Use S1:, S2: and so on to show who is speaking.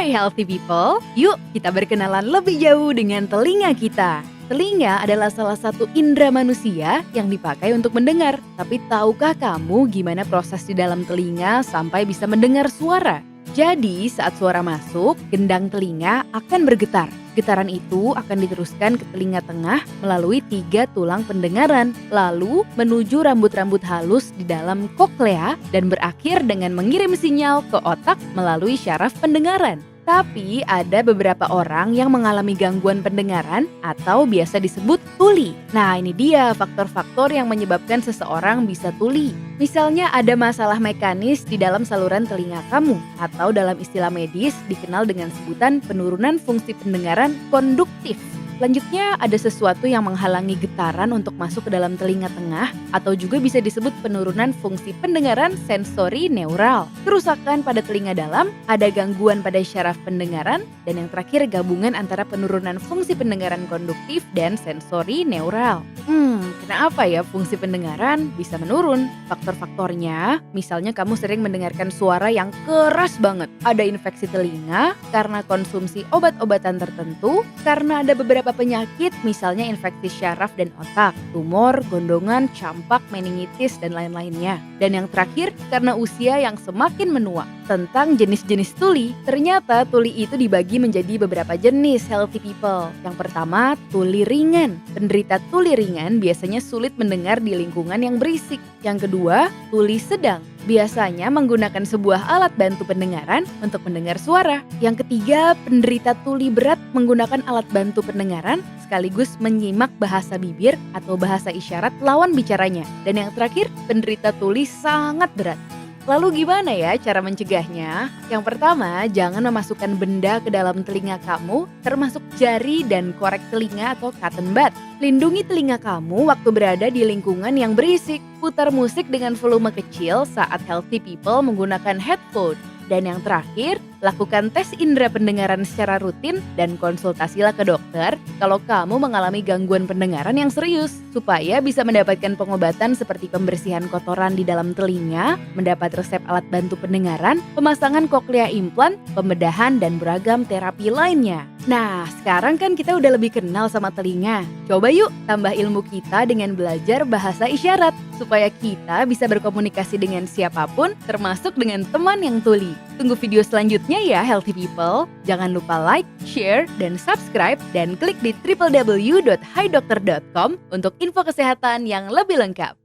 S1: Hai healthy people, yuk kita berkenalan lebih jauh dengan telinga kita. Telinga adalah salah satu indera manusia yang dipakai untuk mendengar. Tapi tahukah kamu gimana proses di dalam telinga sampai bisa mendengar suara? Jadi saat suara masuk, gendang telinga akan bergetar. Getaran itu akan diteruskan ke telinga tengah melalui 3 tulang pendengaran, lalu menuju rambut-rambut halus di dalam koklea dan berakhir dengan mengirim sinyal ke otak melalui syaraf pendengaran. Tapi ada beberapa orang yang mengalami gangguan pendengaran atau biasa disebut tuli. Nah, ini dia faktor-faktor yang menyebabkan seseorang bisa tuli. Misalnya ada masalah mekanis di dalam saluran telinga kamu atau dalam istilah medis dikenal dengan sebutan penurunan fungsi pendengaran konduktif. Selanjutnya ada sesuatu yang menghalangi getaran untuk masuk ke dalam telinga tengah atau juga bisa disebut penurunan fungsi pendengaran sensori neural. Kerusakan pada telinga dalam, ada gangguan pada syaraf pendengaran, dan yang terakhir gabungan antara penurunan fungsi pendengaran konduktif dan sensori neural. Kenapa ya fungsi pendengaran bisa menurun? Faktor-faktornya, misalnya kamu sering mendengarkan suara yang keras banget. Ada infeksi telinga karena konsumsi obat-obatan tertentu, karena ada beberapa penyakit misalnya infeksi syaraf dan otak, tumor, gondongan, campak, meningitis, dan lain-lainnya. Dan yang terakhir, karena usia yang semakin menua. Tentang jenis-jenis tuli, ternyata tuli itu dibagi menjadi beberapa jenis healthy people. Yang pertama, tuli ringan. Penderita tuli ringan biasanya sulit mendengar di lingkungan yang berisik. Yang kedua, tuli sedang. Biasanya menggunakan sebuah alat bantu pendengaran untuk mendengar suara. Yang ketiga, penderita tuli berat menggunakan alat bantu pendengaran sekaligus menyimak bahasa bibir atau bahasa isyarat lawan bicaranya. Dan yang terakhir, penderita tuli sangat berat. Lalu gimana ya cara mencegahnya? Yang pertama, jangan memasukkan benda ke dalam telinga kamu, termasuk jari dan korek telinga atau cotton bud. Lindungi telinga kamu waktu berada di lingkungan yang berisik. Putar musik dengan volume kecil saat healthy people menggunakan headphone. Dan yang terakhir, lakukan tes indera pendengaran secara rutin dan konsultasilah ke dokter kalau kamu mengalami gangguan pendengaran yang serius supaya bisa mendapatkan pengobatan seperti pembersihan kotoran di dalam telinga, mendapat resep alat bantu pendengaran, pemasangan koklea implan, pembedahan, dan beragam terapi lainnya. Nah, sekarang kan kita udah lebih kenal sama telinga. Coba yuk tambah ilmu kita dengan belajar bahasa isyarat supaya kita bisa berkomunikasi dengan siapapun termasuk dengan teman yang tuli. Tunggu video selanjutnya ya healthy people. Jangan lupa like, share, dan subscribe dan klik di www.hidokter.com untuk info kesehatan yang lebih lengkap.